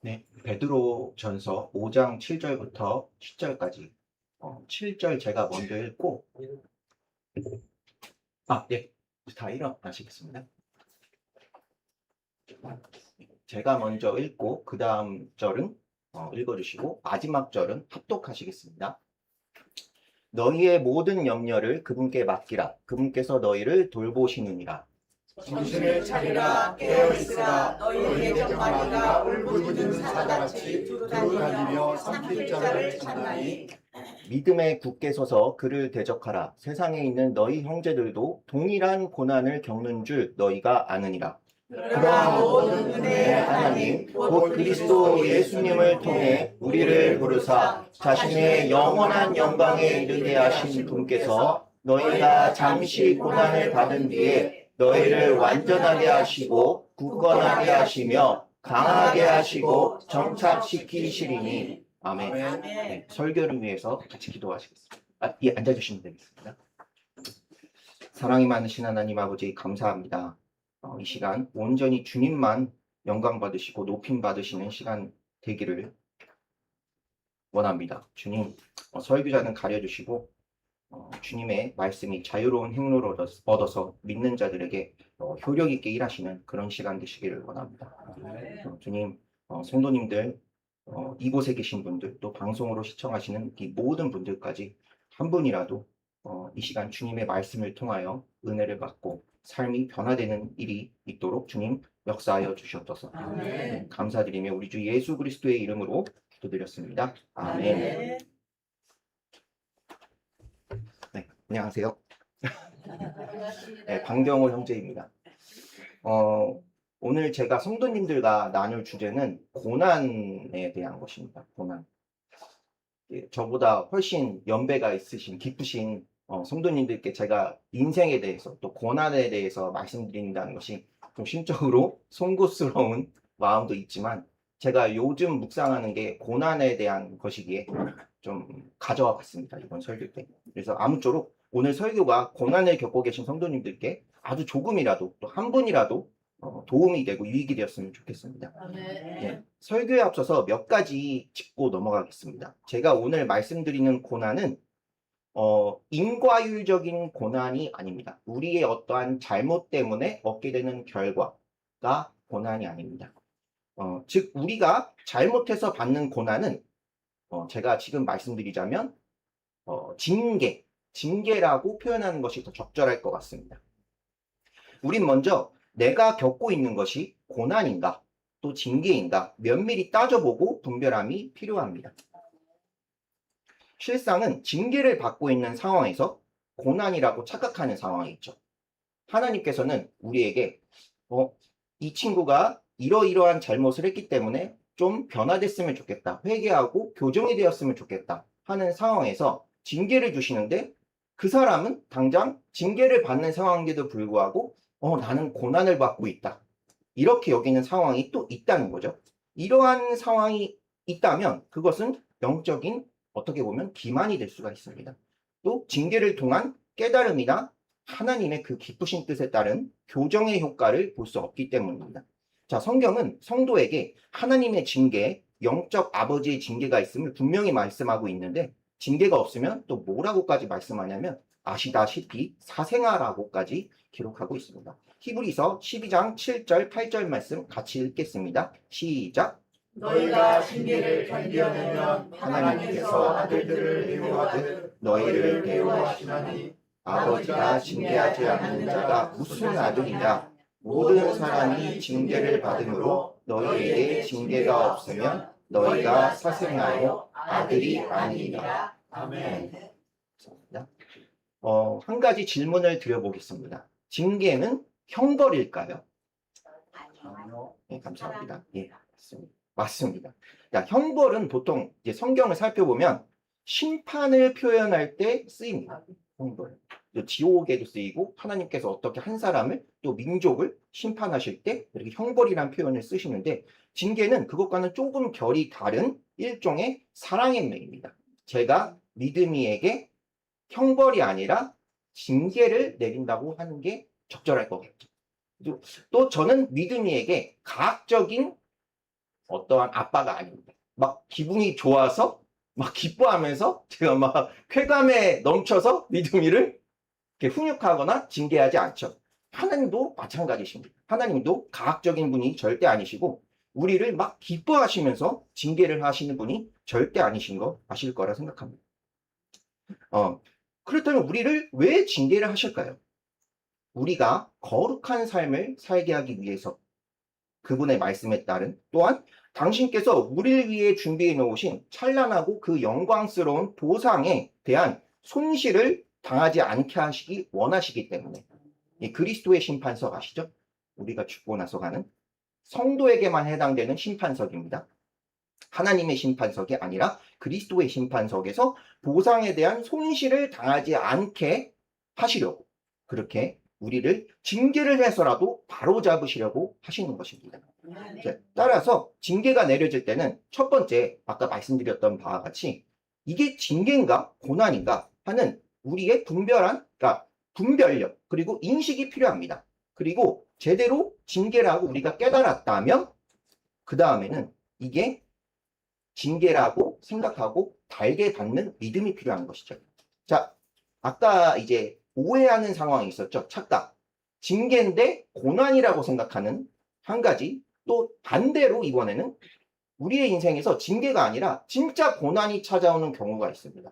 네, 베드로전서 5장 7절부터 10절까지 7절 제가 먼저 읽고 네, 다 일어나시겠습니다. 제가 먼저 읽고 그 다음 절은 읽어주시고 마지막 절은 합독하시겠습니다. 너희의 모든 염려를 그분께 맡기라. 그분께서 너희를 돌보시느니라. 정신을 차리라. 깨어있으라. 너희의 정마리가 울부짖는 사자같이 두루다니며 삼킬 자를 찾나니. 믿음에 굳게 서서 그를 대적하라. 세상에 있는 너희 형제들도 동일한 고난을 겪는 줄 너희가 아느니라. 그러나 모든 은혜의 하나님 곧 그리스도 예수님을 통해 우리를 부르사 자신의 영원한 영광에 이르게 하신 분께서 너희가 잠시 고난을 받은 뒤에 너희를 완전하게 하시고 굳건하게 하시며 강하게 하시고 정착시키시리니. 아멘. 네, 설교를 위해서 같이 기도하시겠습니다. 앉아주시면 되겠습니다. 사랑이 많으신 하나님 아버지 감사합니다. 이 시간 온전히 주님만 영광 받으시고 높임 받으시는 시간 되기를 원합니다. 주님, 설교자는 가려주시고 주님의 말씀이 자유로운 행로를 얻어서 믿는 자들에게 효력 있게 일하시는 그런 시간 되시기를 원합니다. 주님, 성도님들, 이곳에 계신 분들, 또 방송으로 시청하시는 이 모든 분들까지 한 분이라도 이 시간 주님의 말씀을 통하여 은혜를 받고 삶이 변화되는 일이 있도록 주님 역사하여 주시옵소서. 아멘. 감사드리며 우리 주 예수 그리스도의 이름으로 기도드렸습니다. 아멘. 네, 안녕하세요. 네, 방경호 형제입니다. 오늘 제가 성도님들과 나눌 주제는 고난에 대한 것입니다. 고난. 저보다 훨씬 연배가 있으신 깊으신 성도님들께 제가 인생에 대해서 또 고난에 대해서 말씀드린다는 것이 좀 심적으로 송구스러운 마음도 있지만 제가 요즘 묵상하는 게 고난에 대한 것이기에 좀 가져와 봤습니다. 이번 설교 때. 그래서 아무쪼록 오늘 설교가 고난을 겪고 계신 성도님들께 아주 조금이라도 또 한 분이라도 도움이 되고 유익이 되었으면 좋겠습니다. 네, 설교에 앞서서 몇 가지 짚고 넘어가겠습니다. 제가 오늘 말씀드리는 고난은 인과율적인 고난이 아닙니다. 우리의 어떠한 잘못 때문에 얻게 되는 결과가 고난이 아닙니다. 즉 우리가 잘못해서 받는 고난은 제가 지금 말씀드리자면 징계라고 표현하는 것이 더 적절할 것 같습니다. 우린 먼저 내가 겪고 있는 것이 고난인가 또 징계인가 면밀히 따져보고 분별함이 필요합니다. 실상은 징계를 받고 있는 상황에서 고난이라고 착각하는 상황이 있죠. 하나님께서는 우리에게 이 친구가 이러이러한 잘못을 했기 때문에 좀 변화됐으면 좋겠다, 회개하고 교정이 되었으면 좋겠다 하는 상황에서 징계를 주시는데 그 사람은 당장 징계를 받는 상황인데도 불구하고 나는 고난을 받고 있다 이렇게 여기는 상황이 또 있다는 거죠. 이러한 상황이 있다면 그것은 영적인 어떻게 보면 기만이 될 수가 있습니다. 또 징계를 통한 깨달음이나 하나님의 그 기쁘신 뜻에 따른 교정의 효과를 볼 수 없기 때문입니다. 자, 성경은 성도에게 하나님의 징계, 영적 아버지의 징계가 있음을 분명히 말씀하고 있는데 징계가 없으면 또 뭐라고까지 말씀하냐면 아시다시피 사생아라고까지 기록하고 있습니다. 히브리서 12장 7절 8절 말씀 같이 읽겠습니다. 시작. 너희가 징계를 견디어내면 하나님께서 아들들을 미워하듯 너희를 배워하시나니 아버지가 징계하지 않는 자가 무슨 아들이냐. 모든 사람이 징계를 받음으로 너희에게 징계가 없으면 너희가 사생하여 아들이 아니니라. 아멘. 한 가지 질문을 드려보겠습니다. 징계는 형벌일까요? 아니요. 네, 감사합니다. 예, 맞습니다. 형벌은 보통 이제 성경을 살펴보면 심판을 표현할 때 쓰입니다. 형벌. 지옥에도 쓰이고 하나님께서 어떻게 한 사람을 또 민족을 심판하실 때 이렇게 형벌이라는 표현을 쓰시는데 징계는 그것과는 조금 결이 다른 일종의 사랑의 매입니다. 제가 믿음이에게 형벌이 아니라 징계를 내린다고 하는 게 적절할 것 같아요. 또 저는 믿음이에게 가학적인 어떠한 아빠가 아닙니다. 막 기분이 좋아서 막 기뻐하면서 제가 막 쾌감에 넘쳐서 믿음이를 이렇게 훈육하거나 징계하지 않죠. 하나님도 마찬가지십니다. 하나님도 가학적인 분이 절대 아니시고 우리를 막 기뻐하시면서 징계를 하시는 분이 절대 아니신 거 아실 거라 생각합니다. 그렇다면 우리를 왜 징계를 하실까요? 우리가 거룩한 삶을 살게 하기 위해서 그분의 말씀에 따른 또한 당신께서 우리를 위해 준비해 놓으신 찬란하고 그 영광스러운 보상에 대한 손실을 당하지 않게 하시기 원하시기 때문에 이 그리스도의 심판석 아시죠? 우리가 죽고 나서 가는 성도에게만 해당되는 심판석입니다. 하나님의 심판석이 아니라 그리스도의 심판석에서 보상에 대한 손실을 당하지 않게 하시려고 그렇게 우리를 징계를 해서라도 바로잡으시려고 하시는 것입니다. 따라서 징계가 내려질 때는 첫 번째 아까 말씀드렸던 바와 같이 이게 징계인가 고난인가 하는 우리의 그러니까 분별력 그리고 인식이 필요합니다. 그리고 제대로 징계라고 우리가 깨달았다면 그 다음에는 이게 징계라고 생각하고 달게 받는 믿음이 필요한 것이죠. 자, 아까 이제 오해하는 상황이 있었죠. 착각. 징계인데 고난이라고 생각하는 한 가지. 또 반대로 이번에는 우리의 인생에서 징계가 아니라 진짜 고난이 찾아오는 경우가 있습니다.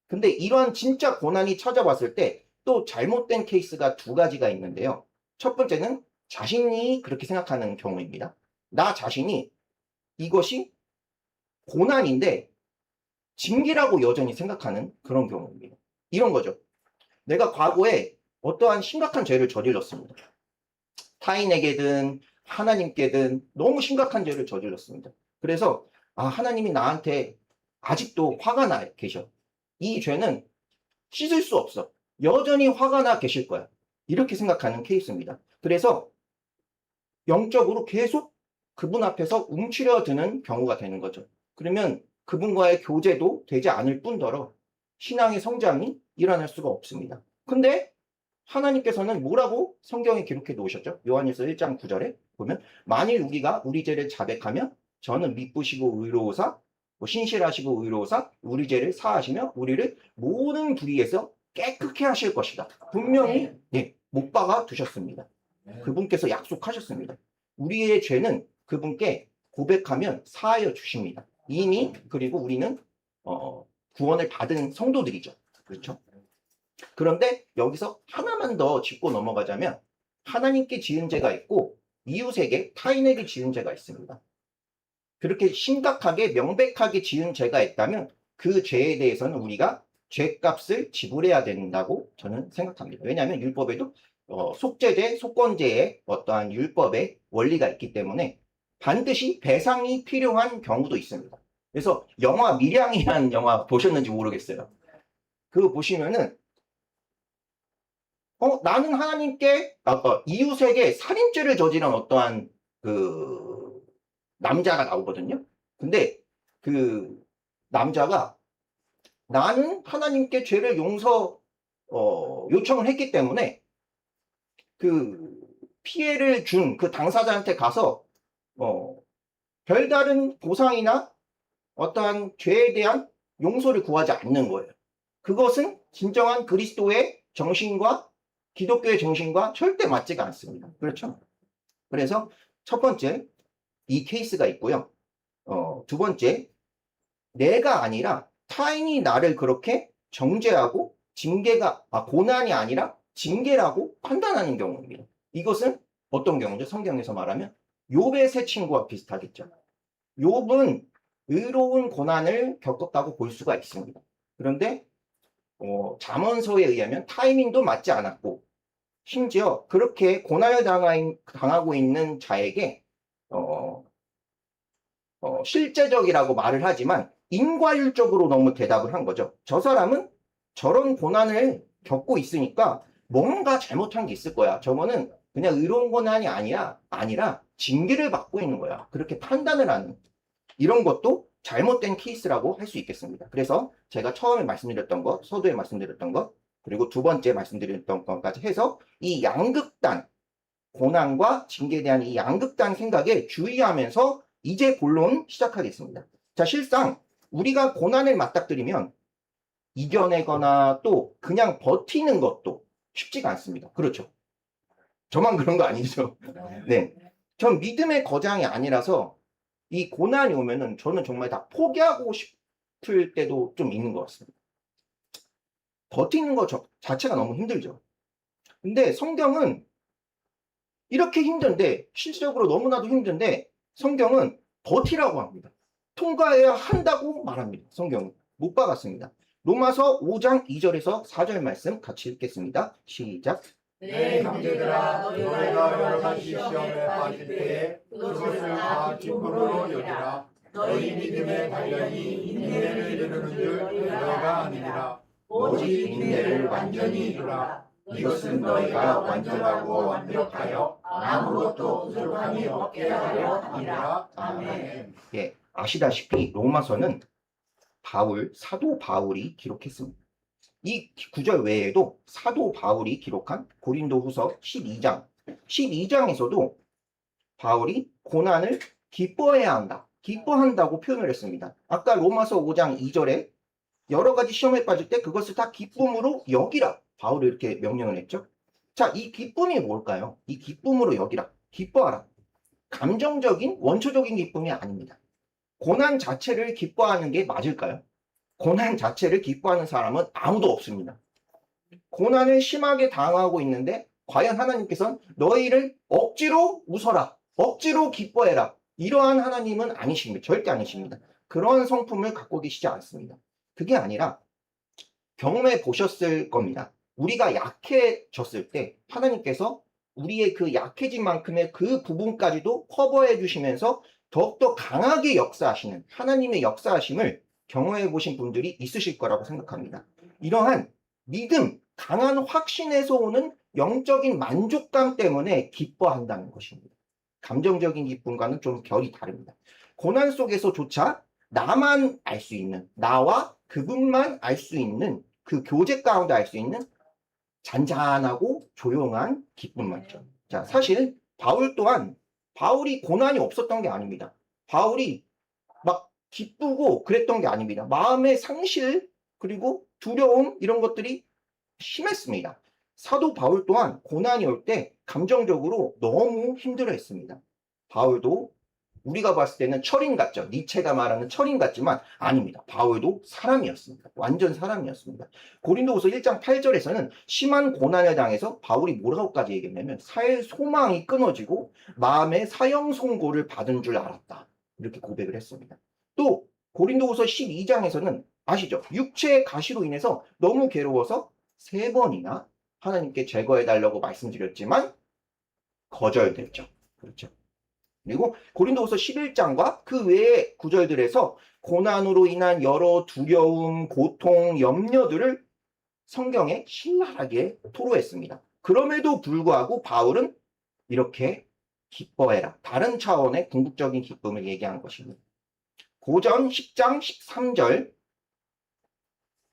근데 이런 진짜 고난이 찾아왔을 때 또 잘못된 케이스가 두 가지가 있는데요. 첫 번째는 자신이 그렇게 생각하는 경우입니다. 나 자신이 이것이 고난인데 징계라고 여전히 생각하는 그런 경우입니다. 이런 거죠. 내가 과거에 어떠한 심각한 죄를 저질렀습니다. 타인에게든 하나님께든 너무 심각한 죄를 저질렀습니다. 그래서 하나님이 나한테 아직도 화가 나 계셔. 이 죄는 씻을 수 없어. 여전히 화가 나 계실 거야. 이렇게 생각하는 케이스입니다. 그래서 영적으로 계속 그분 앞에서 움츠려드는 경우가 되는 거죠. 그러면 그분과의 교제도 되지 않을 뿐더러 신앙의 성장이 일어날 수가 없습니다. 근데 하나님께서는 뭐라고 성경에 기록해 놓으셨죠? 요한일서 1장 9절에 보면 만일 우리가 우리 죄를 자백하면 저는 미쁘시고 의로우사 신실하시고 의로우사 우리 죄를 사하시며 우리를 모든 불의에서 깨끗게 하실 것이다. 분명히 못 박아 두셨습니다. 그분께서 약속하셨습니다. 우리의 죄는 그분께 고백하면 사하여 주십니다. 이미 그리고 우리는 구원을 받은 성도들이죠. 그렇죠? 그런데 여기서 하나만 더 짚고 넘어가자면 하나님께 지은 죄가 있고 이웃에게 타인에게 지은 죄가 있습니다. 그렇게 심각하게 명백하게 지은 죄가 있다면 그 죄에 대해서는 우리가 죄값을 지불해야 된다고 저는 생각합니다. 왜냐하면 율법에도 속죄죄, 속건죄의 어떠한 율법의 원리가 있기 때문에 반드시 배상이 필요한 경우도 있습니다. 그래서 영화 밀양이라는 영화 보셨는지 모르겠어요. 그거 보시면은 나는 하나님께 이웃에게 살인죄를 저지른 어떠한 그 남자가 나오거든요. 근데 그 남자가 나는 하나님께 죄를 요청을 했기 때문에 그 피해를 준 그 당사자한테 가서 별다른 보상이나 어떠한 죄에 대한 용서를 구하지 않는 거예요. 그것은 진정한 그리스도의 정신과 기독교의 정신과 절대 맞지가 않습니다. 그렇죠? 그래서 첫 번째 이 케이스가 있고요. 두 번째 내가 아니라 타인이 나를 그렇게 정죄하고 고난이 아니라 징계라고 판단하는 경우입니다. 이것은 어떤 경우죠? 성경에서 말하면 욥의 세 친구와 비슷하겠죠. 욥은 의로운 고난을 겪었다고 볼 수가 있습니다. 그런데 잠언서에 의하면 타이밍도 맞지 않았고 심지어 그렇게 고난을 당하고 있는 자에게 실제적이라고 말을 하지만 인과율적으로 너무 대답을 한 거죠. 저 사람은 저런 고난을 겪고 있으니까 뭔가 잘못한 게 있을 거야. 저거는 그냥 의로운 고난이 아니라 징계를 받고 있는 거야. 그렇게 판단을 하는 이런 것도 잘못된 케이스라고 할 수 있겠습니다. 그래서 제가 처음에 말씀드렸던 것, 서두에 말씀드렸던 것, 그리고 두 번째 말씀드렸던 것까지 해서 이 양극단, 고난과 징계에 대한 이 양극단 생각에 주의하면서 이제 본론 시작하겠습니다. 자, 실상 우리가 고난을 맞닥뜨리면 이겨내거나 또 그냥 버티는 것도 쉽지가 않습니다. 그렇죠? 저만 그런 거 아니죠? 네. 전 믿음의 거장이 아니라서 이 고난이 오면은 저는 정말 다 포기하고 싶을 때도 좀 있는 것 같습니다. 버티는 것 자체가 너무 힘들죠. 근데 성경은 이렇게 힘든데, 실질적으로 너무나도 힘든데, 성경은 버티라고 합니다. 통과해야 한다고 말합니다. 성경은. 못 박았습니다. 로마서 5장 2절에서 4절 말씀 같이 읽겠습니다. 시작. 내 형제들아 너희가 여러 가지 시험에 빠질 때에 그것을 다 기쁨으로 여기라. 너희 믿음의 단련이 인내를 이루는 줄 너희가 아니니라. 오직 인내를 완전히 이루라. 이것은 너희가 완전하고 완벽하여 아무것도 부족함이 없게 하려 함이라. 아멘. 예, 아시다시피 로마서는 사도 바울이 기록했습니다. 이 구절 외에도 사도 바울이 기록한 고린도후서 12장에서도 바울이 고난을 기뻐해야 한다, 기뻐한다고 표현을 했습니다. 아까 로마서 5장 2절에 여러 가지 시험에 빠질 때 그것을 다 기쁨으로 여기라, 바울이 이렇게 명령을 했죠. 자, 이 기쁨이 뭘까요? 이 기쁨으로 여기라, 기뻐하라. 감정적인 원초적인 기쁨이 아닙니다. 고난 자체를 기뻐하는 게 맞을까요? 고난 자체를 기뻐하는 사람은 아무도 없습니다. 고난을 심하게 당하고 있는데 과연 하나님께서는 너희를 억지로 웃어라, 억지로 기뻐해라, 이러한 하나님은 아니십니다. 절대 아니십니다. 그런 성품을 갖고 계시지 않습니다. 그게 아니라 경험해 보셨을 겁니다. 우리가 약해졌을 때 하나님께서 우리의 그 약해진 만큼의 그 부분까지도 커버해 주시면서 더욱더 강하게 역사하시는 하나님의 역사하심을 경험해 보신 분들이 있으실 거라고 생각합니다. 이러한 믿음, 강한 확신에서 오는 영적인 만족감 때문에 기뻐한다는 것입니다. 감정적인 기쁨과는 좀 결이 다릅니다. 고난 속에서조차 나만 알 수 있는, 나와 그분만 알 수 있는, 그 교제 가운데 알 수 있는 잔잔하고 조용한 기쁨만죠. 자, 사실 바울 또한 바울이 고난이 없었던 게 아닙니다. 바울이 막 기쁘고 그랬던 게 아닙니다. 마음의 상실 그리고 두려움 이런 것들이 심했습니다. 사도 바울 또한 고난이 올 때 감정적으로 너무 힘들어했습니다. 바울도 우리가 봤을 때는 철인 같죠. 니체가 말하는 철인 같지만 아닙니다. 바울도 사람이었습니다. 완전 사람이었습니다. 고린도후서 1장 8절에서는 심한 고난을 당해서 바울이 뭐라고까지 얘기했냐면 살 소망이 끊어지고 마음의 사형 선고를 받은 줄 알았다, 이렇게 고백을 했습니다. 또 고린도후서 12장에서는 아시죠? 육체의 가시로 인해서 너무 괴로워서 3번이나 하나님께 제거해달라고 말씀드렸지만 거절됐죠. 그렇죠. 그리고 고린도후서 11장과 그 외의 구절들에서 고난으로 인한 여러 두려움, 고통, 염려들을 성경에 신랄하게 토로했습니다. 그럼에도 불구하고 바울은 이렇게 기뻐해라, 다른 차원의 궁극적인 기쁨을 얘기한 것입니다. 고전 10장 13절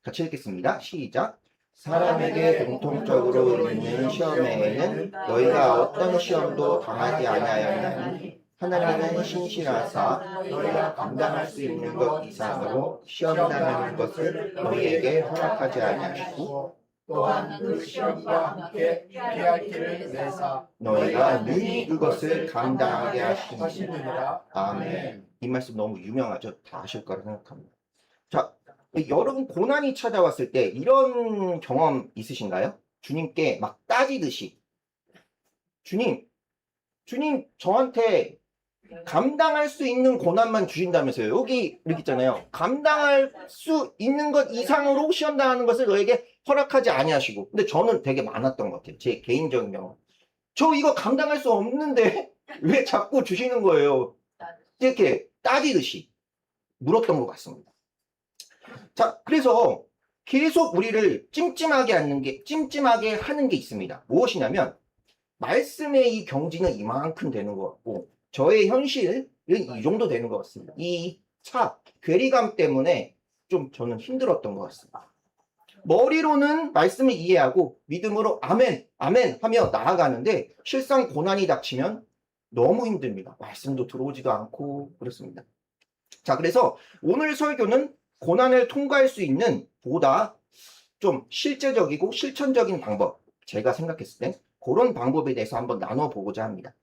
같이 읽겠습니다. 시작. 사람에게 공통적으로 있는 시험에는 너희가 어떤 시험도 당하지 아니하였나니 하나님은 신실하사 너희가 감당할 수 있는 것 이상으로 시험 당하는 것을 너희에게 허락하지 아니하시고 또한 그 시험과 함께 피할 길을 내사 너희가 능히 그것을 감당하게 하시느니라. 아멘. 아멘. 이 말씀 너무 유명하죠. 다 아실 거라 생각합니다. 자, 여러분 고난이 찾아왔을 때 이런 경험 있으신가요? 주님께 막 따지듯이 주님 저한테 감당할 수 있는 고난만 주신다면서요. 여기 이렇게 있잖아요. 감당할 수 있는 것 이상으로 시험당하는 것을 너에게 허락하지 아니하시고. 근데 저는 되게 많았던 것 같아요. 제 개인적인 경험. 저 이거 감당할 수 없는데 왜 자꾸 주시는 거예요? 이렇게 따지듯이 물었던 것 같습니다. 자, 그래서 계속 우리를 찜찜하게 하는 게 있습니다. 무엇이냐면 말씀의 이 경지는 이만큼 되는 것 같고 저의 현실은 이 정도 되는 것 같습니다. 이 괴리감 때문에 좀 저는 힘들었던 것 같습니다. 머리로는 말씀을 이해하고 믿음으로 아멘, 아멘 하며 나아가는데 실상 고난이 닥치면 너무 힘듭니다. 말씀도 들어오지도 않고 그렇습니다. 자, 그래서 오늘 설교는 고난을 통과할 수 있는 보다 좀 실제적이고 실천적인 방법, 제가 생각했을 때 그런 방법에 대해서 한번 나눠보고자 합니다.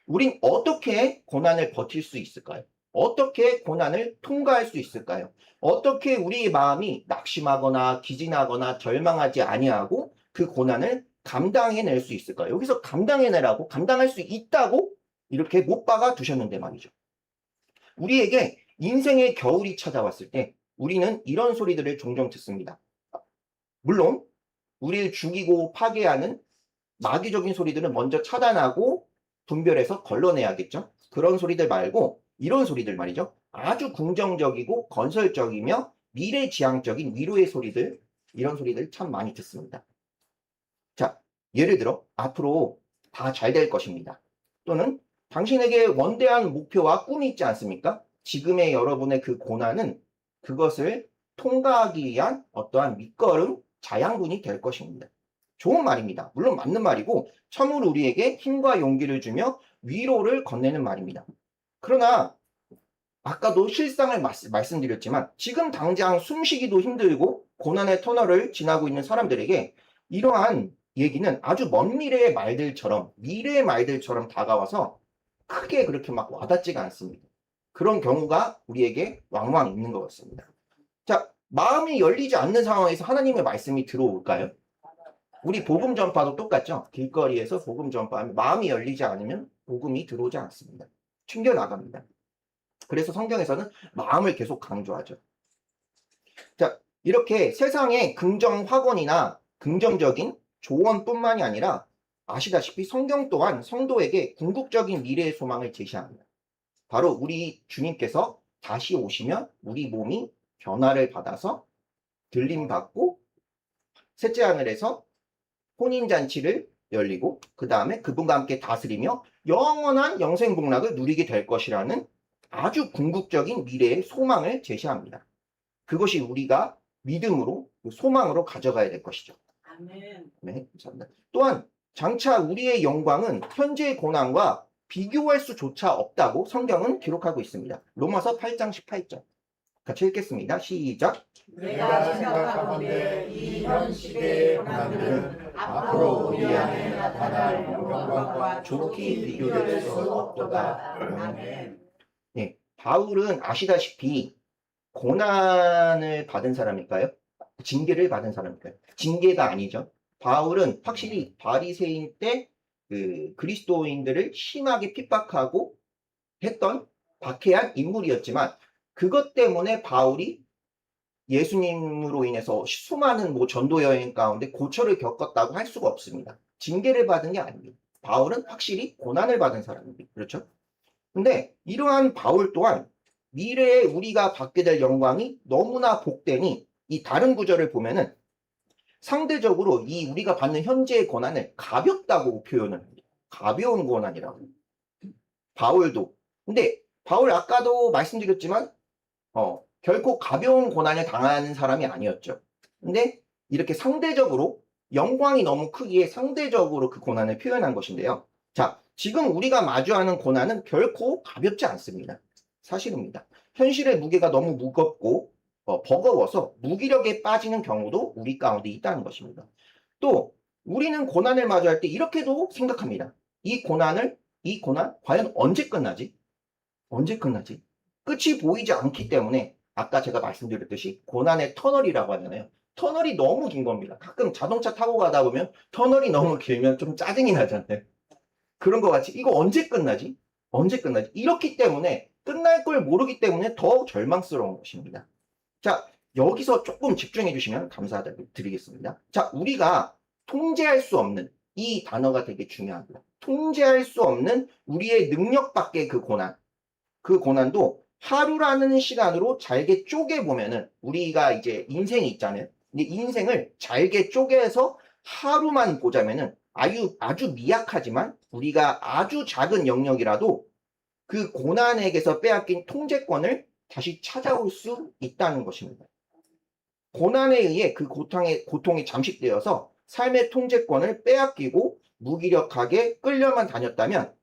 우린 어떻게 고난을 버틸 수 있을까요? 어떻게 고난을 통과할 수 있을까요? 어떻게 우리의 마음이 낙심하거나 기진하거나 절망하지 아니하고 그 고난을 감당해낼 수 있을까요? 여기서 감당해내라고, 감당할 수 있다고 이렇게 못 박아 두셨는데 말이죠. 우리에게 인생의 겨울이 찾아왔을 때 우리는 이런 소리들을 종종 듣습니다. 물론 우리를 죽이고 파괴하는 마귀적인 소리들은 먼저 차단하고 분별해서 걸러내야겠죠. 그런 소리들 말고 이런 소리들 말이죠. 아주 긍정적이고 건설적이며 미래지향적인 위로의 소리들, 이런 소리들 참 많이 듣습니다. 자, 예를 들어 앞으로 다 잘 될 것입니다. 또는 당신에게 원대한 목표와 꿈이 있지 않습니까? 지금의 여러분의 그 고난은 그것을 통과하기 위한 어떠한 밑거름, 자양분이 될 것입니다. 좋은 말입니다. 물론 맞는 말이고 참으로 우리에게 힘과 용기를 주며 위로를 건네는 말입니다. 그러나 아까도 실상을 말씀드렸지만 지금 당장 숨쉬기도 힘들고 고난의 터널을 지나고 있는 사람들에게 이러한 얘기는 아주 먼 미래의 말들처럼, 미래의 말들처럼 다가와서 크게 그렇게 막 와닿지가 않습니다. 그런 경우가 우리에게 왕왕 있는 것 같습니다. 자, 마음이 열리지 않는 상황에서 하나님의 말씀이 들어올까요? 우리 복음 전파도 똑같죠. 길거리에서 복음 전파하면 마음이 열리지 않으면 복음이 들어오지 않습니다. 튕겨나갑니다. 그래서 성경에서는 마음을 계속 강조하죠. 자, 이렇게 세상의 긍정 확언이나 긍정적인 조언뿐만이 아니라 아시다시피 성경 또한 성도에게 궁극적인 미래의 소망을 제시합니다. 바로 우리 주님께서 다시 오시면 우리 몸이 변화를 받아서 들림받고 셋째 하늘에서 혼인잔치를 열리고 그 다음에 그분과 함께 다스리며 영원한 영생복락을 누리게 될 것이라는 아주 궁극적인 미래의 소망을 제시합니다. 그것이 우리가 믿음으로, 소망으로 가져가야 될 것이죠. 아멘. 네, 감사합니다. 또한 장차 우리의 영광은 현재의 고난과 비교할 수조차 없다고 성경은 기록하고 있습니다. 로마서 8장 18절. 같이 읽겠습니다. 시작. 내가 생각하건대 이 현 시대의 고난들은 앞으로 우리 안에 나타날 영광과 좋게 비교될 수 없도다. 아멘. 네, 바울은 아시다시피 고난을 받은 사람일까요? 징계를 받은 사람일까요? 징계가 아니죠. 바울은 확실히 바리새인 때 그 그리스도인들을 심하게 핍박하고 했던 박해한 인물이었지만 그것 때문에 바울이 예수님으로 인해서 수많은 뭐 전도 여행 가운데 고초를 겪었다고 할 수가 없습니다. 징계를 받은 게 아닙니다. 바울은 확실히 고난을 받은 사람입니다. 그렇죠? 근데 이러한 바울 또한 미래에 우리가 받게 될 영광이 너무나 복되니 이 다른 구절을 보면은 상대적으로 이 우리가 받는 현재의 고난을 가볍다고 표현을 합니다. 가벼운 고난이라고. 바울도. 근데 바울 아까도 말씀드렸지만 결코 가벼운 고난을 당하는 사람이 아니었죠. 근데 이렇게 상대적으로 영광이 너무 크기에 상대적으로 그 고난을 표현한 것인데요. 자, 지금 우리가 마주하는 고난은 결코 가볍지 않습니다. 사실입니다. 현실의 무게가 너무 무겁고 버거워서 무기력에 빠지는 경우도 우리 가운데 있다는 것입니다. 또 우리는 고난을 마주할 때 이렇게도 생각합니다. 이 고난 과연 언제 끝나지? 언제 끝나지? 끝이 보이지 않기 때문에 아까 제가 말씀드렸듯이 고난의 터널이라고 하잖아요. 터널이 너무 긴 겁니다. 가끔 자동차 타고 가다 보면 터널이 너무 길면 좀 짜증이 나잖아요. 그런 것 같이 이거 언제 끝나지? 언제 끝나지? 이렇기 때문에 끝날 걸 모르기 때문에 더 절망스러운 것입니다. 자, 여기서 조금 집중해 주시면 감사드리겠습니다. 자, 우리가 통제할 수 없는 이 단어가 되게 중요합니다. 통제할 수 없는 우리의 능력 밖의 그 고난도 하루라는 시간으로 잘게 쪼개보면은 우리가 이제 인생이 있잖아요. 근데 인생을 잘게 쪼개서 하루만 보자면은 아주 미약하지만 우리가 아주 작은 영역이라도 그 고난에게서 빼앗긴 통제권을 다시 찾아올 수 있다는 것입니다. 고난에 의해 그 고통이 잠식되어서 삶의 통제권을 빼앗기고 무기력하게 끌려만 다녔다면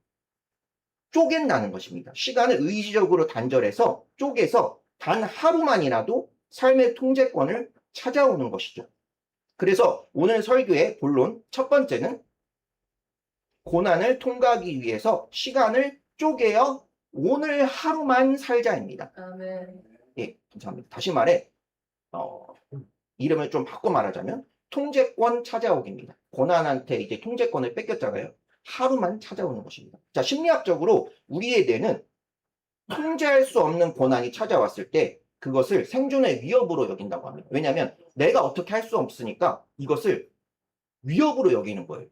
쪼갠다는 것입니다. 시간을 의지적으로 단절해서 쪼개서 단 하루만이라도 삶의 통제권을 찾아오는 것이죠. 그래서 오늘 설교의 본론 첫 번째는 고난을 통과하기 위해서 시간을 쪼개어 오늘 하루만 살자입니다. 아멘. 예, 감사합니다. 다시 말해 이름을 좀 바꿔 말하자면 통제권 찾아오기입니다. 고난한테 이제 통제권을 뺏겼잖아요. 하루만 찾아오는 것입니다. 자, 심리학적으로 우리의 뇌는 통제할 수 없는 고난이 찾아왔을 때 그것을 생존의 위협으로 여긴다고 합니다. 왜냐하면 내가 어떻게 할 수 없으니까 이것을 위협으로 여기는 거예요.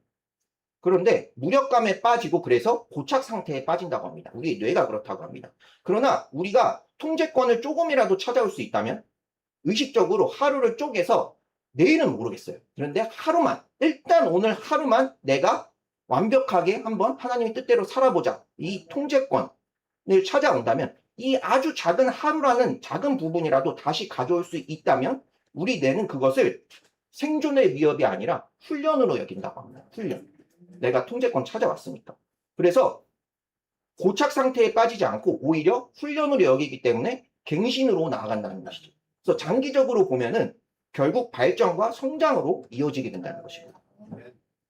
그런데 무력감에 빠지고 그래서 고착 상태에 빠진다고 합니다. 우리 뇌가 그렇다고 합니다. 그러나 우리가 통제권을 조금이라도 찾아올 수 있다면 의식적으로 하루를 쪼개서 내일은 모르겠어요. 그런데 하루만, 일단 오늘 하루만 내가 완벽하게 한번 하나님의 뜻대로 살아보자. 이 통제권을 찾아온다면 이 아주 작은 하루라는 작은 부분이라도 다시 가져올 수 있다면 우리 뇌는 그것을 생존의 위협이 아니라 훈련으로 여긴다고 합니다. 훈련. 내가 통제권 찾아왔으니까. 그래서 고착 상태에 빠지지 않고 오히려 훈련으로 여기기 때문에 갱신으로 나아간다는 것이죠. 그래서 장기적으로 보면은 결국 발전과 성장으로 이어지게 된다는 것입니다.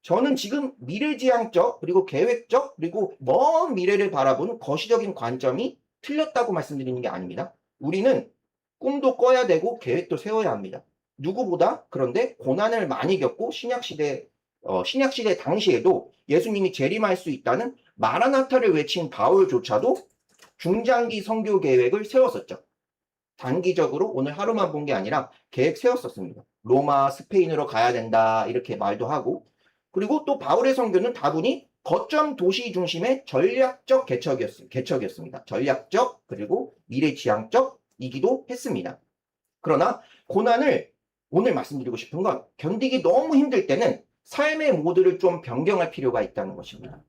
저는 지금 미래지향적 그리고 계획적 그리고 먼 미래를 바라보는 거시적인 관점이 틀렸다고 말씀드리는 게 아닙니다. 우리는 꿈도 꿔야 되고 계획도 세워야 합니다. 누구보다 그런데 고난을 많이 겪고 신약시대 당시에도 예수님이 재림할 수 있다는 마라나타를 외친 바울조차도 중장기 선교 계획을 세웠었죠. 단기적으로 오늘 하루만 본 게 아니라 계획 세웠었습니다. 로마, 스페인으로 가야 된다 이렇게 말도 하고 그리고 또 바울의 선교는 다분히 거점 도시 중심의 전략적 개척이었습니다. 전략적 그리고 미래지향적이기도 했습니다. 그러나 고난을 오늘 말씀드리고 싶은 건 견디기 너무 힘들 때는 삶의 모드를 좀 변경할 필요가 있다는 것입니다.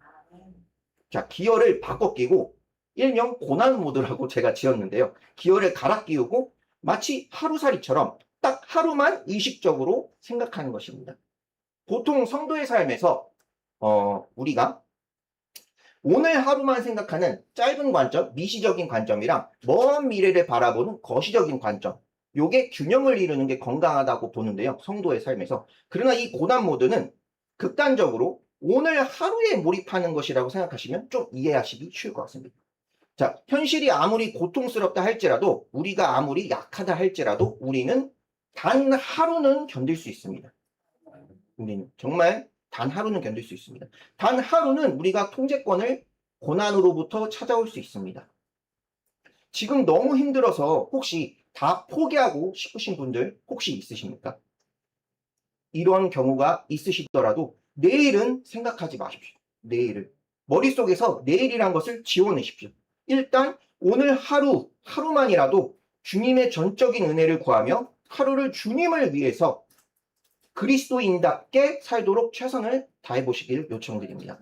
자, 기어를 바꿔 끼고 일명 고난 모드라고 제가 지었는데요. 기어를 갈아 끼우고 마치 하루살이처럼 딱 하루만 의식적으로 생각하는 것입니다. 보통 성도의 삶에서 우리가 오늘 하루만 생각하는 짧은 관점, 미시적인 관점이랑 먼 미래를 바라보는 거시적인 관점 요게 균형을 이루는 게 건강하다고 보는데요. 성도의 삶에서. 그러나 이 고난 모드는 극단적으로 오늘 하루에 몰입하는 것이라고 생각하시면 좀 이해하시기 쉬울 것 같습니다. 자, 현실이 아무리 고통스럽다 할지라도 우리가 아무리 약하다 할지라도 우리는 단 하루는 견딜 수 있습니다. 우리는 정말 단 하루는 견딜 수 있습니다. 단 하루는 우리가 통제권을 고난으로부터 찾아올 수 있습니다. 지금 너무 힘들어서 혹시 다 포기하고 싶으신 분들 혹시 있으십니까? 이런 경우가 있으시더라도 내일은 생각하지 마십시오. 내일을. 머릿속에서 내일이란 것을 지워내십시오. 일단 오늘 하루만이라도 주님의 전적인 은혜를 구하며 하루를 주님을 위해서 그리스도인답게 살도록 최선을 다해보시길 요청드립니다.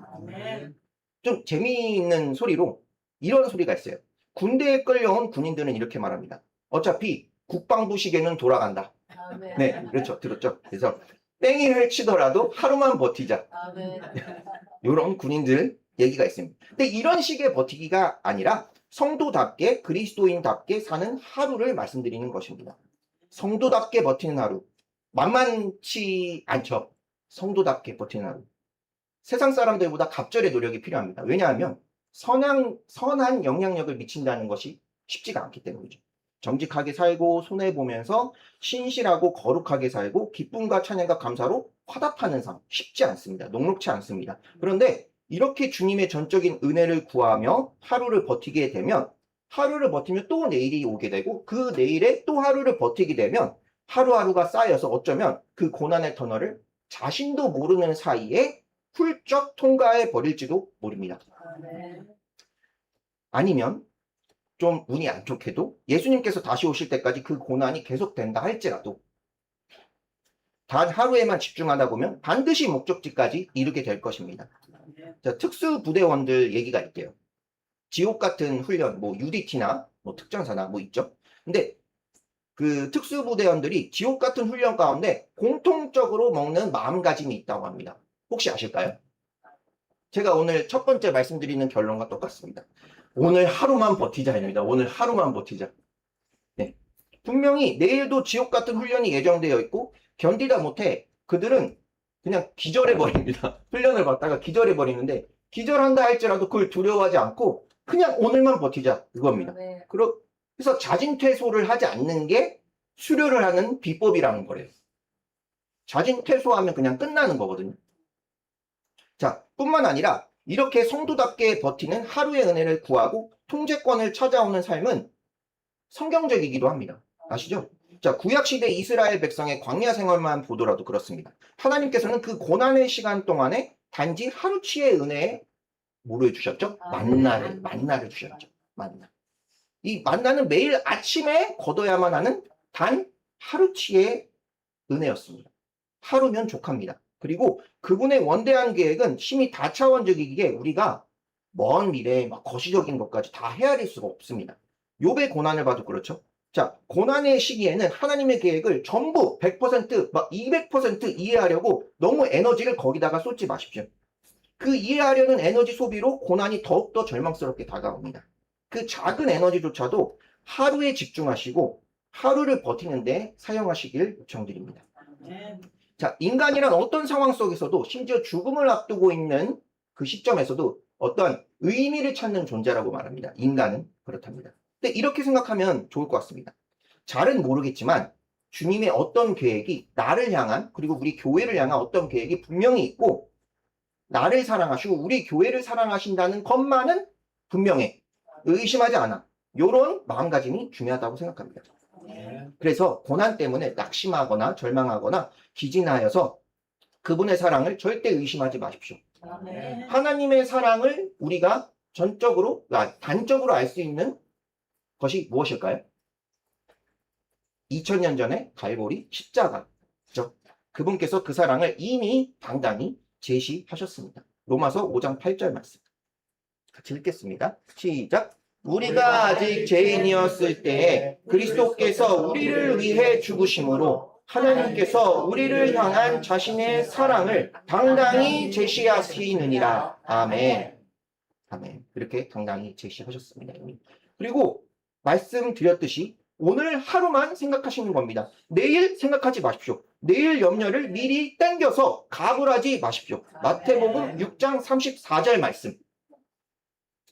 좀 재미있는 소리로 이런 소리가 있어요. 군대에 끌려온 군인들은 이렇게 말합니다. 어차피 국방부 시계는 돌아간다. 네, 그렇죠. 들었죠? 그래서 땡이를 치더라도 하루만 버티자. 이런 군인들 얘기가 있습니다. 근데 이런 식의 버티기가 아니라 성도답게 그리스도인답게 사는 하루를 말씀드리는 것입니다. 성도답게 버티는 하루. 만만치 않죠. 성도답게 버티는 하루. 세상 사람들보다 갑절의 노력이 필요합니다. 왜냐하면 선한 영향력을 미친다는 것이 쉽지가 않기 때문이죠. 정직하게 살고 손해보면서 신실하고 거룩하게 살고 기쁨과 찬양과 감사로 화답하는 삶 쉽지 않습니다. 녹록치 않습니다. 그런데 이렇게 주님의 전적인 은혜를 구하며 하루를 버티게 되면 하루를 버티면 또 내일이 오게 되고 그 내일에 또 하루를 버티게 되면 하루하루가 쌓여서 어쩌면 그 고난의 터널을 자신도 모르는 사이에 훌쩍 통과해 버릴지도 모릅니다. 아니면 좀 운이 안 좋게도 예수님께서 다시 오실 때까지 그 고난이 계속된다 할지라도 단 하루에만 집중하다 보면 반드시 목적지까지 이르게 될 것입니다. 자, 특수부대원들 얘기가 있대요. 지옥 같은 훈련, 뭐 UDT나 뭐 특전사나 뭐 있죠. 근데 그 특수부대원들이 지옥 같은 훈련 가운데 공통적으로 먹는 마음가짐이 있다고 합니다. 혹시 아실까요? 제가 오늘 첫 번째 말씀드리는 결론과 똑같습니다. 오늘 하루만 버티자입니다. 오늘 하루만 버티자. 네. 분명히 내일도 지옥 같은 훈련이 예정되어 있고 견디다 못해 그들은 그냥 기절해버립니다. 훈련을 받다가 기절해버리는데 기절한다 할지라도 그걸 두려워하지 않고 그냥 오늘만 버티자 그겁니다. 그래서 자진퇴소를 하지 않는 게 수료를 하는 비법이라는 거래요. 자진퇴소하면 그냥 끝나는 거거든요. 자, 뿐만 아니라 이렇게 성도답게 버티는 하루의 은혜를 구하고 통제권을 찾아오는 삶은 성경적이기도 합니다. 아시죠? 자, 구약시대 이스라엘 백성의 광야 생활만 보더라도 그렇습니다. 하나님께서는 그 고난의 시간 동안에 단지 하루치의 은혜에 뭐를 주셨죠? 만나를 주셨죠. 만나. 이 만나는 매일 아침에 거둬야만 하는 단 하루치의 은혜였습니다. 하루면 족합니다. 그리고 그분의 원대한 계획은 심히 다차원적이기에 우리가 먼 미래에 막 거시적인 것까지 다 헤아릴 수가 없습니다. 욥의 고난을 봐도 그렇죠. 자, 고난의 시기에는 하나님의 계획을 전부 100%, 막 200% 이해하려고 너무 에너지를 거기다가 쏟지 마십시오. 그 이해하려는 에너지 소비로 고난이 더욱더 절망스럽게 다가옵니다. 그 작은 에너지조차도 하루에 집중하시고 하루를 버티는데 사용하시길 요청드립니다. 자, 인간이란 어떤 상황 속에서도 심지어 죽음을 앞두고 있는 그 시점에서도 어떤 의미를 찾는 존재라고 말합니다. 인간은 그렇답니다. 근데 이렇게 생각하면 좋을 것 같습니다. 잘은 모르겠지만 주님의 어떤 계획이 나를 향한 그리고 우리 교회를 향한 어떤 계획이 분명히 있고 나를 사랑하시고 우리 교회를 사랑하신다는 것만은 분명해. 의심하지 않아. 이런 마음가짐이 중요하다고 생각합니다. 그래서 고난 때문에 낙심하거나 절망하거나 기진하여서 그분의 사랑을 절대 의심하지 마십시오. 하나님의 사랑을 우리가 단적으로 알 수 있는 것이 무엇일까요? 2000년 전에 갈보리 십자가죠. 그분께서 그 사랑을 이미 당당히 제시하셨습니다. 로마서 5장 8절 말씀. 같이 읽겠습니다. 시작. 우리가 아직 죄인이었을 때에 그리스도께서 우리를 위해 죽으심으로 하나님께서 우리를 향한 자신의 사랑을 당당히 제시하시느니라. 아멘. 아멘. 이렇게 당당히 제시하셨습니다. 그리고 말씀드렸듯이 오늘 하루만 생각하시는 겁니다. 내일 생각하지 마십시오. 내일 염려를 미리 당겨서 가불하지 마십시오. 마태복음 6장 34절 말씀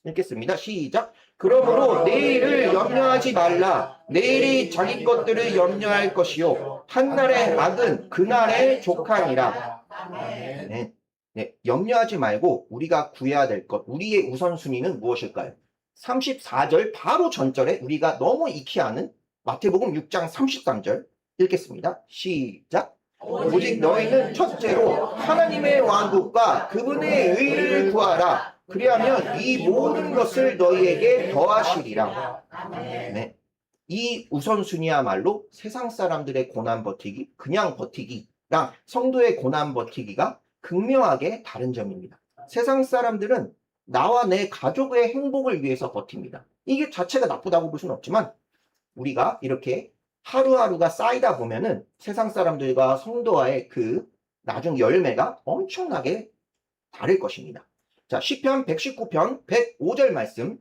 읽겠습니다. 시작. 그러므로 내일을 염려하지 말라. 내일이 자기 것들을 염려할 것이요 한날의 악은 그날의 족하니라. 네, 염려하지 말고 우리가 구해야 될 것, 우리의 우선순위는 무엇일까요? 34절 바로 전절에 우리가 너무 익히 아는 마태복음 6장 33절 읽겠습니다. 시작. 오직 너희는 첫째로 하나님의 왕국과 그분의 의를 구하라. 그리하면 이 모든 것을 너희에게 더하시리라. 네. 이 우선순위야말로 세상 사람들의 고난 버티기, 그냥 버티기랑 성도의 고난 버티기가 극명하게 다른 점입니다. 세상 사람들은 나와 내 가족의 행복을 위해서 버팁니다. 이게 자체가 나쁘다고 볼 수는 없지만 우리가 이렇게 하루하루가 쌓이다 보면은 세상 사람들과 성도와의 그 나중 열매가 엄청나게 다를 것입니다. 자, 시편 119편 105절 말씀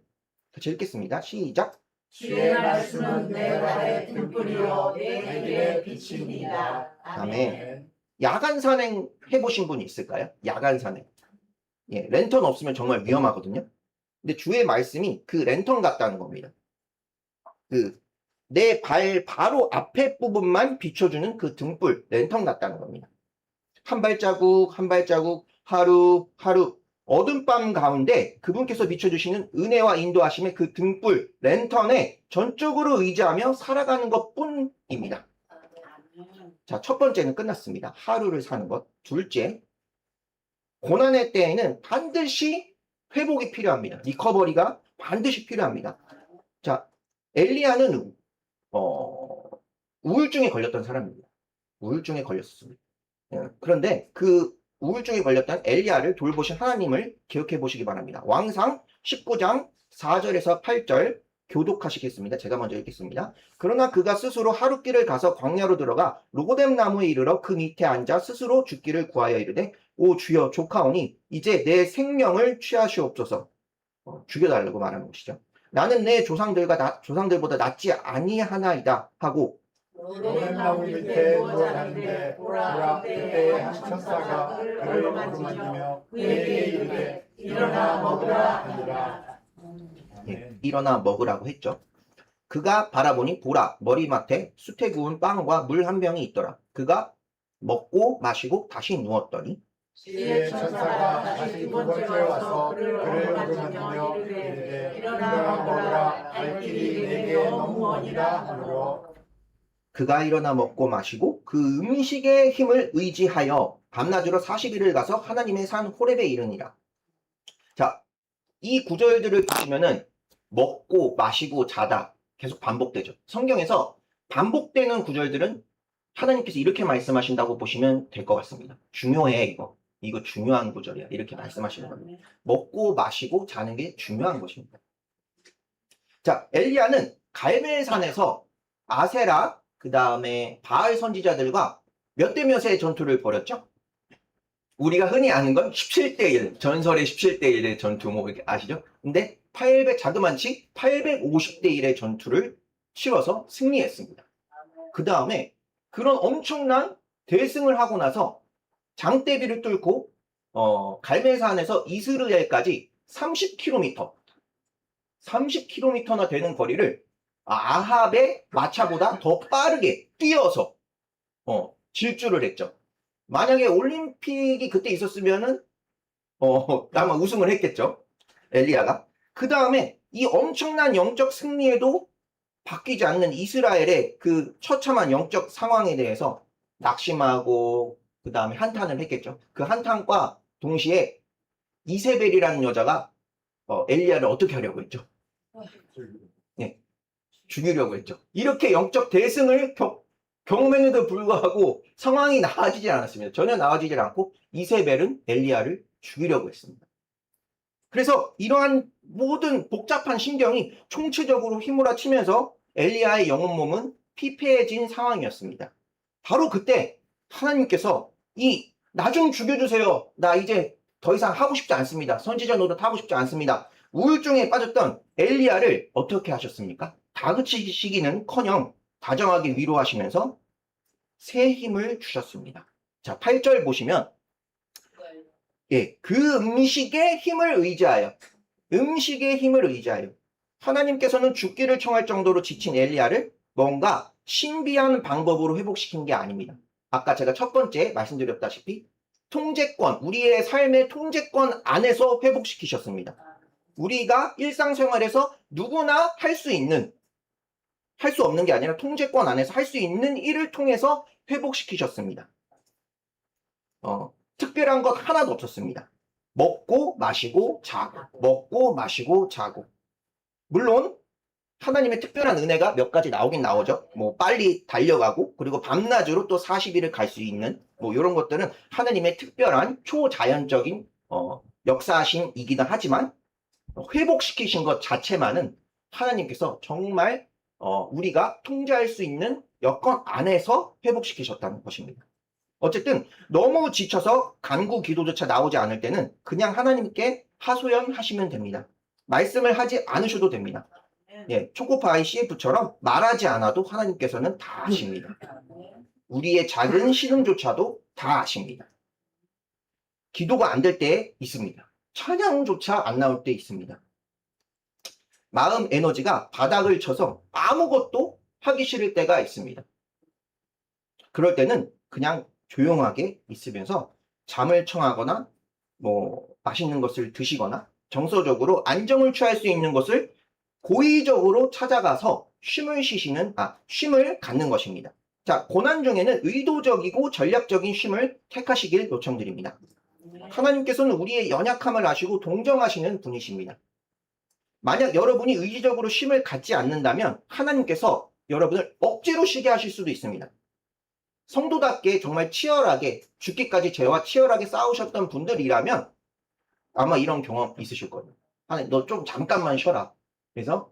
같이 읽겠습니다. 시작. 주의 말씀은 내 발의 등불이요 내 길의 빛이니이다. 아멘. 야간 산행 해보신 분이 있을까요? 야간 산행. 예, 랜턴 없으면 정말 위험하거든요. 근데 주의 말씀이 그 랜턴 같다는 겁니다. 내 발 바로 앞에 부분만 비춰주는 그 등불, 랜턴 같다는 겁니다. 한 발자국, 한 발자국, 하루하루 어둠 밤 가운데 그분께서 비춰주시는 은혜와 인도하심의 그 등불, 랜턴에 전적으로 의지하며 살아가는 것 뿐입니다. 자, 첫 번째는 끝났습니다. 하루를 사는 것. 둘째, 고난의 때에는 반드시 회복이 필요합니다. 리커버리가 반드시 필요합니다. 자, 엘리야는 우울증에 걸렸던 사람입니다. 우울증에 걸렸습니다. 그런데 그 우울증에 걸렸던 엘리야를 돌보신 하나님을 기억해 보시기 바랍니다. 왕상 19장 4절에서 8절 교독하시겠습니다. 제가 먼저 읽겠습니다. 그러나 그가 스스로 하룻길을 가서 광야로 들어가 로고뎀 나무에 이르러 그 밑에 앉아 스스로 죽기를 구하여 이르되 오 주여 조카오니 이제 내 생명을 취하시옵소서. 죽여달라고 말하는 것이죠. 나는 내 조상들보다 낫지 아니하나이다 하고 로뎀 나무 밑에 누워 자는데 보라 그때에 한 천사가 그를 어루만지며 그에게 이르되 일어나 먹으라 하니라. 예, 일어나 먹으라고 했죠. 그가 바라보니 보라 머리맡에 숯에 구운 빵과 물 한 병이 있더라. 그가 먹고 마시고 다시 누웠더니 주의 천사가 다시 두 번째 와서 그를 어루만지며 이르되 일어나 먹으라 갈 길이 내게 너무 머니라 하므로 그가 일어나 먹고 마시고 그 음식의 힘을 의지하여 밤낮으로 40일을 가서 하나님의 산 호렙에 이르니라. 자, 이 구절들을 보시면은 먹고 마시고 자다 계속 반복되죠. 성경에서 반복되는 구절들은 하나님께서 이렇게 말씀하신다고 보시면 될 것 같습니다. 중요해 이거 중요한 구절이야 이렇게 말씀하시는 겁니다. 먹고 마시고 자는 게 중요한 것입니다. 자, 엘리야는 갈멜산에서 아세라 그 다음에 바알 선지자들과 몇 대 몇의 전투를 벌였죠? 우리가 흔히 아는 건 17대1 전설의 17대1의 전투 뭐 이렇게 아시죠? 근데 자그만치 850대1의 전투를 치러서 승리했습니다. 그 다음에 그런 엄청난 대승을 하고 나서 장대비를 뚫고 갈멜산에서 이스라엘까지 30km나 되는 거리를 아합의 마차보다 더 빠르게 뛰어서 질주를 했죠. 만약에 올림픽이 그때 있었으면은 아마 우승을 했겠죠. 엘리야가. 그 다음에 이 엄청난 영적 승리에도 바뀌지 않는 이스라엘의 그 처참한 영적 상황에 대해서 낙심하고 그 다음에 한탄을 했겠죠. 그 한탄과 동시에 이세벨이라는 여자가 엘리야를 어떻게 하려고 했죠? 네, 죽이려고 했죠. 이렇게 영적 대승을 경험했는데도 불구하고 상황이 나아지지 않았습니다. 전혀 나아지지 않고 이세벨은 엘리야를 죽이려고 했습니다. 그래서 이러한 모든 복잡한 신경이 총체적으로 휘몰아치면서 엘리야의 영혼 몸은 피폐해진 상황이었습니다. 바로 그때 하나님께서 나 좀 죽여주세요. 나 이제 더 이상 하고 싶지 않습니다. 선지자 노릇 하고 싶지 않습니다. 우울증에 빠졌던 엘리야를 어떻게 하셨습니까? 다그치시기는커녕 다정하게 위로하시면서 새 힘을 주셨습니다. 자, 8절 보시면 예, 그 음식의 힘을 의지하여 하나님께서는 죽기를 청할 정도로 지친 엘리야를 뭔가 신비한 방법으로 회복시킨 게 아닙니다. 아까 제가 첫 번째 말씀드렸다시피 우리의 삶의 통제권 안에서 회복시키셨습니다. 우리가 일상생활에서 누구나 할 수 없는 게 아니라 통제권 안에서 할 수 있는 일을 통해서 회복시키셨습니다. 특별한 것 하나도 없었습니다. 먹고 마시고 자고. 물론 하나님의 특별한 은혜가 몇 가지 나오긴 나오죠. 뭐 빨리 달려가고 그리고 밤낮으로 또 40일을 갈 수 있는 뭐 이런 것들은 하나님의 특별한 초자연적인 역사하심이기도 하지만 회복시키신 것 자체만은 하나님께서 정말 우리가 통제할 수 있는 여건 안에서 회복시키셨다는 것입니다. 어쨌든 너무 지쳐서 간구 기도조차 나오지 않을 때는 그냥 하나님께 하소연하시면 됩니다. 말씀을 하지 않으셔도 됩니다. 예, 초코파이 CF처럼 말하지 않아도 하나님께서는 다 아십니다. 우리의 작은 신음조차도 다 아십니다. 기도가 안 될 때 있습니다. 찬양조차 안 나올 때 있습니다. 마음 에너지가 바닥을 쳐서 아무것도 하기 싫을 때가 있습니다. 그럴 때는 그냥 조용하게 있으면서 잠을 청하거나 뭐 맛있는 것을 드시거나 정서적으로 안정을 취할 수 있는 것을 고의적으로 찾아가서 쉼을 갖는 것입니다. 자, 고난 중에는 의도적이고 전략적인 쉼을 택하시길 요청드립니다. 하나님께서는 우리의 연약함을 아시고 동정하시는 분이십니다. 만약 여러분이 의지적으로 쉼을 갖지 않는다면 하나님께서 여러분을 억지로 쉬게 하실 수도 있습니다. 성도답게 정말 치열하게 죽기까지 죄와 치열하게 싸우셨던 분들이라면 아마 이런 경험 있으실 거예요. 하나님 너 좀 잠깐만 쉬어라. 그래서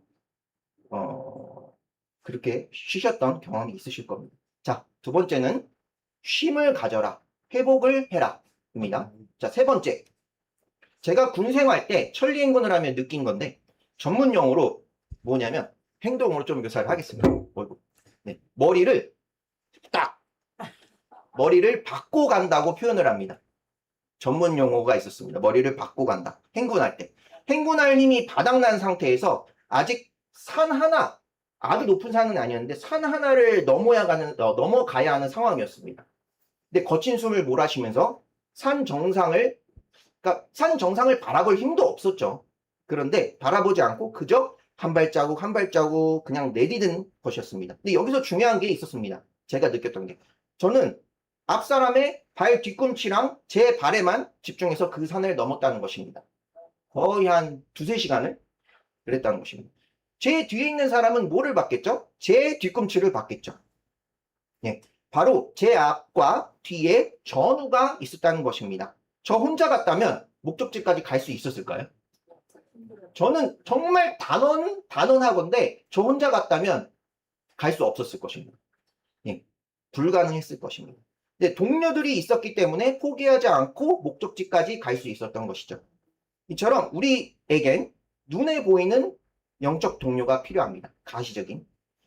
그렇게 쉬셨던 경험이 있으실 겁니다. 자, 두 번째는 쉼을 가져라, 회복을 해라 입니다. 자, 세 번째, 제가 군 생활 때 천리행군을 하며 느낀 건데 전문 용어로 뭐냐면 행동으로 좀 묘사를 하겠습니다. 네, 머리를 받고 간다고 표현을 합니다. 전문 용어가 있었습니다. 머리를 받고 간다. 행군할 때. 행군할 힘이 바닥난 상태에서 아직 산 하나, 아주 높은 산은 아니었는데 산 하나를 넘어가야 하는 상황이었습니다. 근데 거친 숨을 몰아쉬면서 산 정상을 바라볼 힘도 없었죠. 그런데 바라보지 않고 그저 한 발자국 한 발자국 그냥 내디딘 것이었습니다. 근데 여기서 중요한 게 있었습니다. 제가 느꼈던 게. 저는 앞 사람의 발 뒤꿈치랑 제 발에만 집중해서 그 산을 넘었다는 것입니다. 거의 한 두세 시간을 그랬다는 것입니다. 제 뒤에 있는 사람은 뭐를 봤겠죠? 제 뒤꿈치를 봤겠죠. 예, 바로 제 앞과 뒤에 전우가 있었다는 것입니다. 저 혼자 갔다면 목적지까지 갈 수 있었을까요? 저는 정말 단언하건대 저 혼자 갔다면 갈 수 없었을 것입니다. 예, 불가능했을 것입니다. 근데 동료들이 있었기 때문에 포기하지 않고 목적지까지 갈 수 있었던 것이죠. 이처럼 우리에겐 눈에 보이는 영적 동료가 필요합니다. 가시적인.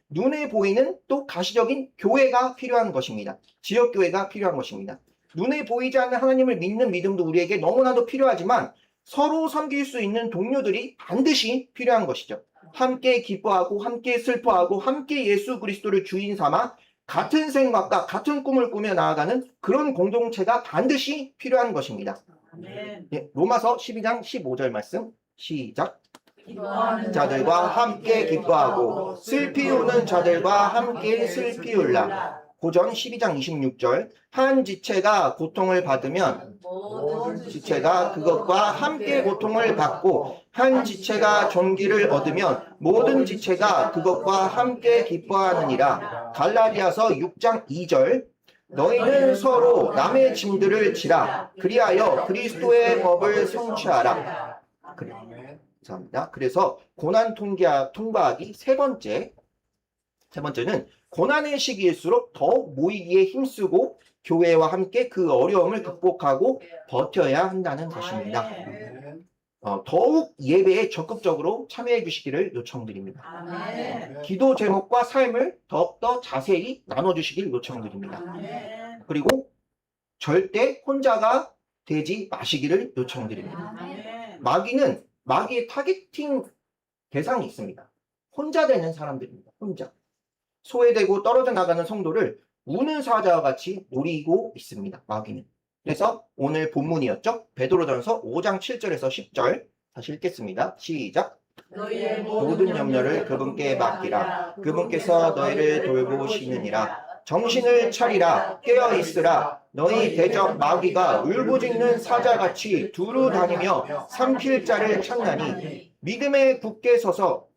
눈에 보이는 또 가시적인 교회가 필요한 것입니다. 지역교회가 필요한 것입니다. 눈에 보이지 않는 하나님을 믿는 믿음도 우리에게 너무나도 필요하지만 서로 섬길 수 있는 동료들이 반드시 필요한 것이죠. 함께 기뻐하고 함께 슬퍼하고 함께 예수 그리스도를 주인 삼아 같은 생각과 같은 꿈을 꾸며 나아가는 그런 공동체가 반드시 필요한 것입니다. 예, 로마서 12장 15절 말씀 시작. 기뻐하는 자들과 함께 기뻐하고 슬피 우는 자들과 함께 슬피 울라. 고전 12장 26절. 한 지체가 고통을 받으면 모든 지체가 그것과 함께 고통을 받고 한 지체가 존귀를 얻으면 모든 지체가 그것과 함께 기뻐하느니라. 갈라디아서 6장 2절. 너희는 서로 남의 짐들을 지라. 그리하여 그리스도의 법을 성취하라. 감사합니다. 그래서 고난 통과하기 세 번째는 고난의 시기일수록 더욱 모이기에 힘쓰고 교회와 함께 그 어려움을 극복하고 버텨야 한다는 것입니다. 더욱 예배에 적극적으로 참여해 주시기를 요청드립니다. 아멘. 기도 제목과 삶을 더욱더 자세히 나눠주시길 요청드립니다. 아멘. 그리고 절대 혼자가 되지 마시기를 요청드립니다. 아멘. 마귀의 타겟팅 대상이 있습니다. 혼자 되는 사람들입니다. 혼자. 소외되고 떨어져 나가는 성도를 우는 사자와 같이 노리고 있습니다. 마귀는. 그래서 오늘 본문이었죠. 베드로전서 5장 7절에서 10절 다시 읽겠습니다. 시작. 너희의 모든 염려를 그분께 맡기라. 그분께서 너희를 돌보시느니라. 정신을 차리라. 깨어 있으라. 너희 대적 마귀가 울부짖는 사자같이 두루 다니며 삼킬 자를 찾나니 믿음에 굳게 서서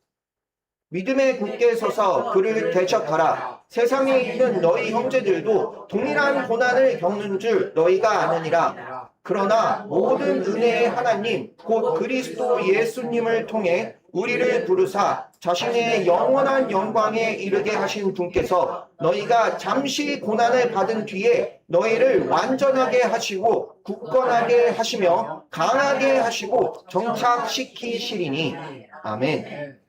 그를 대적하라. 세상에 있는 너희 형제들도 동일한 고난을 겪는 줄 너희가 아느니라. 그러나 모든 은혜의 하나님 곧 그리스도 예수님을 통해 우리를 부르사 자신의 영원한 영광에 이르게 하신 분께서 너희가 잠시 고난을 받은 뒤에 너희를 완전하게 하시고 굳건하게 하시며 강하게 하시고 정착시키시리니. 아멘.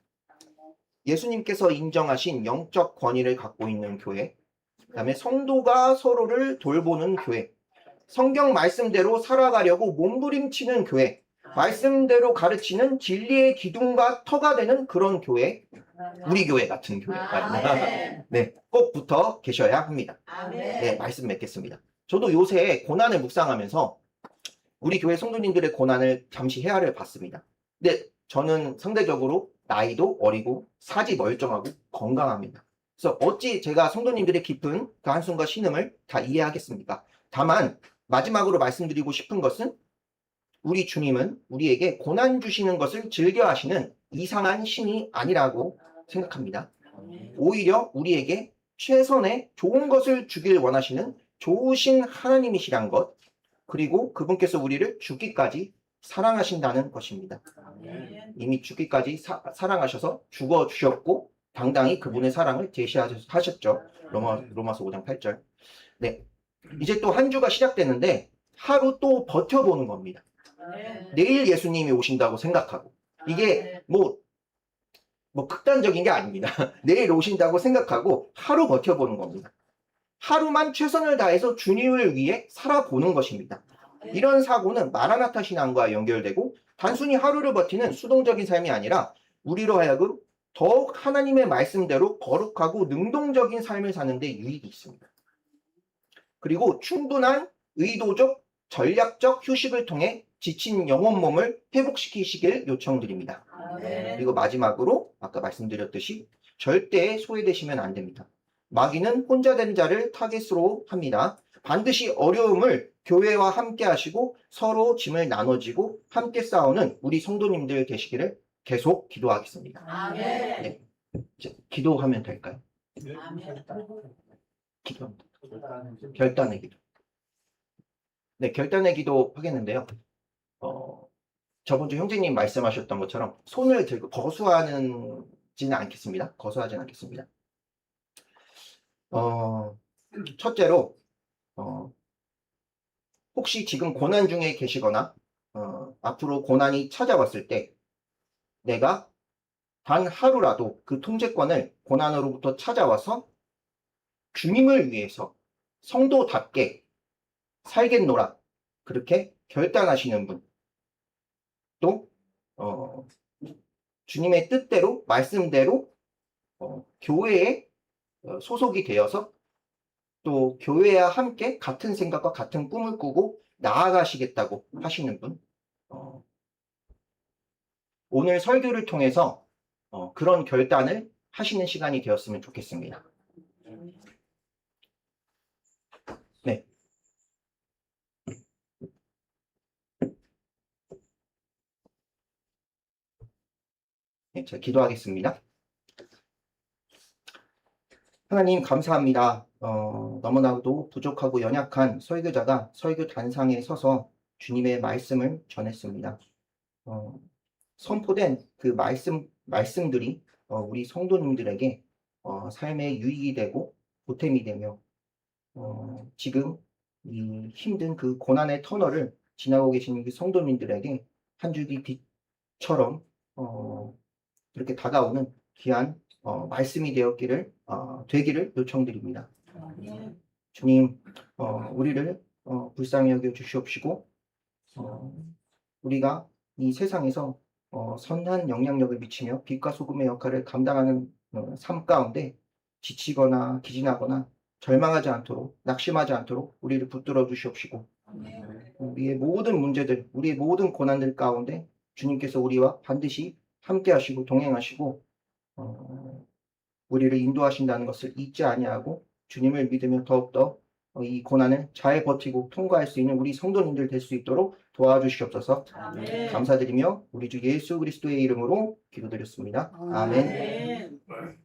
예수님께서 인정하신 영적 권위를 갖고 있는 교회, 그 다음에 성도가 서로를 돌보는 교회, 성경 말씀대로 살아가려고 몸부림치는 교회, 말씀대로 가르치는 진리의 기둥과 터가 되는 그런 교회, 우리 교회 같은 교회가 네, 꼭 붙어 계셔야 합니다. 네, 말씀 맺겠습니다. 저도 요새 고난을 묵상하면서 우리 교회 성도님들의 고난을 잠시 헤아려 봤습니다. 근데 저는 상대적으로 나이도 어리고 사지 멀쩡하고 건강합니다. 그래서 어찌 제가 성도님들의 깊은 그 한숨과 신음을 다 이해하겠습니까? 다만 마지막으로 말씀드리고 싶은 것은 우리 주님은 우리에게 고난 주시는 것을 즐겨 하시는 이상한 신이 아니라고 생각합니다. 오히려 우리에게 최선의 좋은 것을 주길 원하시는 좋으신 하나님이시란 것, 그리고 그분께서 우리를 죽기까지 사랑하신다는 것입니다. 아멘. 이미 죽기까지 사랑하셔서 죽어주셨고 당당히 그분의 사랑을 제시하셨죠. 로마서 5장 8절. 네, 이제 또 한 주가 시작됐는데 하루 또 버텨보는 겁니다. 아멘. 내일 예수님이 오신다고 생각하고 이게 뭐 극단적인 게 아닙니다. 내일 오신다고 생각하고 하루 버텨보는 겁니다. 하루만 최선을 다해서 주님을 위해 살아보는 것입니다. 이런 사고는 마라나타 신앙과 연결되고 단순히 하루를 버티는 수동적인 삶이 아니라 우리로 하여금 더욱 하나님의 말씀대로 거룩하고 능동적인 삶을 사는 데 유익이 있습니다. 그리고 충분한 의도적, 전략적 휴식을 통해 지친 영혼 몸을 회복시키시길 요청드립니다. 아멘. 그리고 마지막으로 아까 말씀드렸듯이 절대 소외되시면 안 됩니다. 마귀는 혼자 된 자를 타겟으로 합니다. 반드시 어려움을 교회와 함께 하시고 서로 짐을 나눠지고 함께 싸우는 우리 성도님들 되시기를 계속 기도하겠습니다. 아멘. 네. 이제 기도하면 될까요? 아멘. 기도합니다. 결단의 기도. 네, 결단의 기도 하겠는데요. 저번 주 형제님 말씀하셨던 것처럼 손을 들고 거수하지는 않겠습니다. 거수하지는 않겠습니다. 첫째로, 혹시 지금 고난 중에 계시거나, 앞으로 고난이 찾아왔을 때, 내가 단 하루라도 그 통제권을 고난으로부터 찾아와서 주님을 위해서 성도답게 살겠노라. 그렇게 결단하시는 분. 또, 주님의 뜻대로, 말씀대로, 교회에 소속이 되어서 또 교회와 함께 같은 생각과 같은 꿈을 꾸고 나아가시겠다고 하시는 분. 오늘 설교를 통해서 그런 결단을 하시는 시간이 되었으면 좋겠습니다. 네. 네, 제가 기도하겠습니다. 하나님 감사합니다. 너무나도 부족하고 연약한 설교자가 설교 단상에 서서 주님의 말씀을 전했습니다. 선포된 그 말씀들이 우리 성도님들에게 삶의 유익이 되고 보탬이 되며 지금 이 힘든 그 고난의 터널을 지나고 계신 그 성도님들에게 한 줄기 빛처럼 이렇게 다가오는 귀한 말씀이 되기를 요청드립니다. 주님, 우리를 불쌍히 여겨 주시옵시고 우리가 이 세상에서 선한 영향력을 미치며 빛과 소금의 역할을 감당하는 삶 가운데 지치거나 기진하거나 절망하지 않도록, 낙심하지 않도록 우리를 붙들어 주시옵시고 우리의 모든 문제들, 우리의 모든 고난들 가운데 주님께서 우리와 반드시 함께 하시고 동행하시고 우리를 인도하신다는 것을 잊지 아니하고 주님을 믿으며 더욱더 이 고난을 잘 버티고 통과할 수 있는 우리 성도님들 될 수 있도록 도와주시옵소서. 아멘. 감사드리며 우리 주 예수 그리스도의 이름으로 기도드렸습니다. 아멘. 아멘.